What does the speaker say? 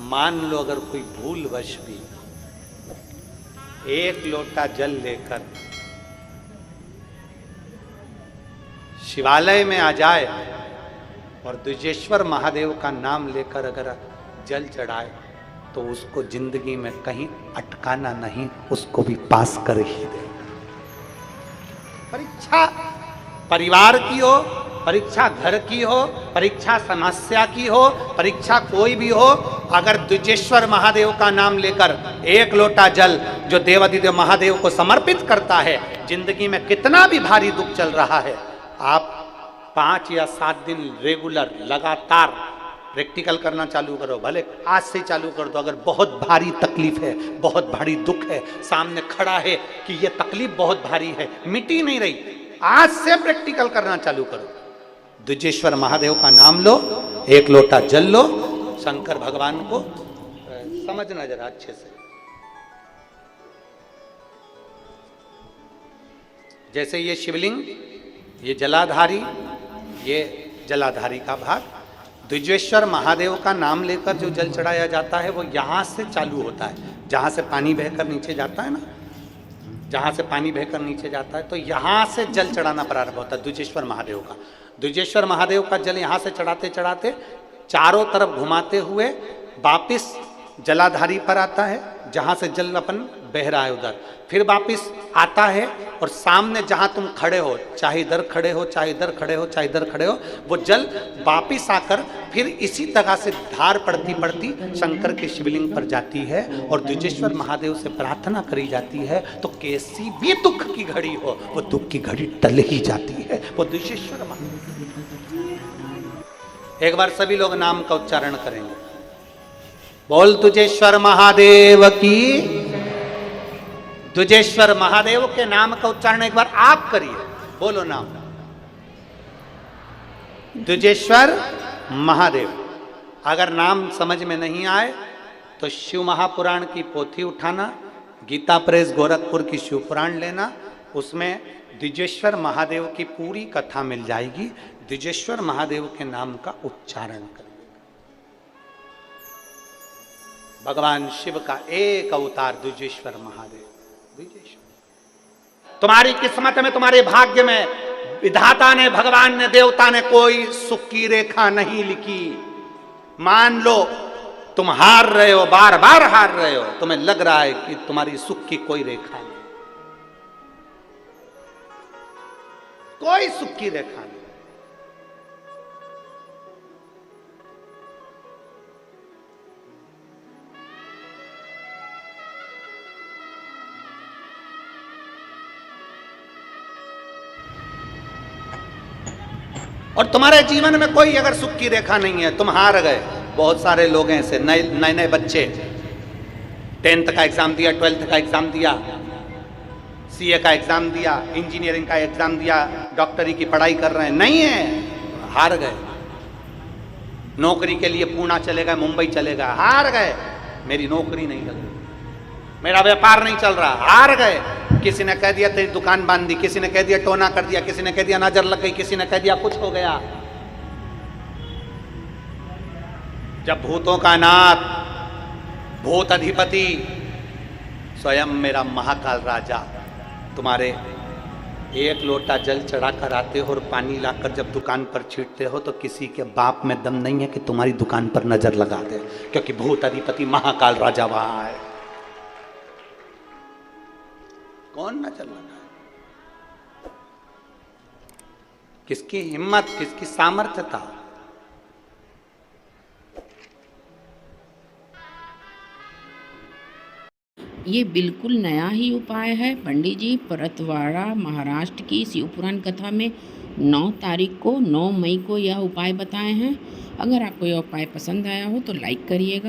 मान लो अगर कोई भूलवश भी एक लोटा जल लेकर शिवालय में आ जाए और द्विजेश्वर महादेव का नाम लेकर अगर जल चढ़ाए तो उसको जिंदगी में कहीं अटकाना नहीं, उसको भी पास कर ही दे। परीक्षा परिवार की हो, परीक्षा घर की हो, परीक्षा समस्या की हो, परीक्षा कोई भी हो, अगर द्विजेश्वर महादेव का नाम लेकर एक लोटा जल जो देवाधिदेव महादेव को समर्पित करता है, जिंदगी में कितना भी भारी दुख चल रहा है, आप 5 या 7 दिन रेगुलर लगातार प्रैक्टिकल करना चालू करो। भले आज से चालू कर दो। अगर बहुत भारी तकलीफ है, बहुत भारी दुख है, सामने खड़ा है कि ये तकलीफ बहुत भारी है, मिटी नहीं रही, आज से प्रैक्टिकल करना चालू करो। द्विजेश्वर महादेव का नाम लो, एक लोटा जल लो, शंकर भगवान को समझना जरा अच्छे से। जैसे ये शिवलिंग, ये जलाधारी, ये जलाधारी का भाग, द्विजेश्वर महादेव का नाम लेकर जो जल चढ़ाया जाता है वो यहां से चालू होता है, जहां से पानी बहकर नीचे जाता है ना, जहां से पानी बहकर नीचे जाता है तो यहां से जल चढ़ाना प्रारंभ होता है द्विजेश्वर महादेव का। द्विजेश्वर महादेव का जल यहां से चढ़ाते चढ़ाते चारों तरफ घुमाते हुए वापिस जलाधारी पर आता है, जहां से जल अपन बह रहा है उधर, फिर वापिस आता है और सामने जहां तुम खड़े हो, चाहे इधर खड़े हो, चाहे इधर खड़े हो, चाहे इधर खड़े हो, वो जल वापिस आकर फिर इसी तरह से धार पड़ती पड़ती शंकर के शिवलिंग पर जाती है और द्विजेश्वर महादेव से प्रार्थना करी जाती है तो कैसी भी दुख की घड़ी हो, वो दुख की घड़ी टल ही जाती है, वो द्विजेश्वर महादेव। एक बार सभी लोग नाम का उच्चारण करेंगे। बोल द्विजेश्वर महादेव की। द्विजेश्वर महादेव के नाम का उच्चारण एक बार आप करिए, बोलो नाम। द्विजेश्वर महादेव। अगर नाम समझ में नहीं आए तो शिव महापुराण की पोथी उठाना, गीता प्रेस गोरखपुर की शिव पुराण लेना, उसमें द्विजेश्वर महादेव की पूरी कथा मिल जाएगी। द्विजेश्वर महादेव के नाम का उच्चारण करें। भगवान शिव का एक अवतार द्विजेश्वर महादेव। तुम्हारी किस्मत में, तुम्हारे भाग्य में विधाता ने, भगवान ने, देवता ने कोई सुख की रेखा नहीं लिखी। मान लो तुम हार रहे हो, बार बार हार रहे हो, तुम्हें लग रहा है कि तुम्हारी सुख की कोई रेखा नहीं, कोई सुख की रेखा नहीं। और तुम्हारे जीवन में कोई अगर सुख की रेखा नहीं है, तुम हार गए। बहुत सारे लोग हैं ऐसे, नए नए बच्चे 10th का एग्जाम दिया, 12th का एग्जाम दिया, सीए का एग्जाम दिया, इंजीनियरिंग का एग्जाम दिया, डॉक्टरी की पढ़ाई कर रहे हैं, नहीं है, हार गए। नौकरी के लिए पुणे चले गए, मुंबई चले गए, हार गए। मेरी नौकरी नहीं लग रही, मेरा व्यापार नहीं चल रहा, हार गए। किसी ने कह दिया तेरी दुकान बांध दी, किसी ने कह दिया टोना कर दिया, किसी ने कह दिया नजर लग गई, किसी ने कह दिया कुछ हो गया। जब भूतों का नाथ, भूत अधिपति स्वयं मेरा महाकाल राजा तुम्हारे एक लोटा जल चढ़ा कर आते हो और पानी लाकर जब दुकान पर छींटते हो तो किसी के बाप में दम नहीं है कि तुम्हारी दुकान पर नजर लगा दे, क्योंकि भूत अधिपति महाकाल राजा वहां है। कौन नजर लगा? किसकी हिम्मत, किसकी सामर्थ्यता? ये बिल्कुल नया ही उपाय है। पंडित जी परतवाड़ा महाराष्ट्र की शिवपुराण कथा में 9 तारीख को, 9 मई को यह उपाय बताए हैं। अगर आपको यह उपाय पसंद आया हो तो लाइक करिएगा।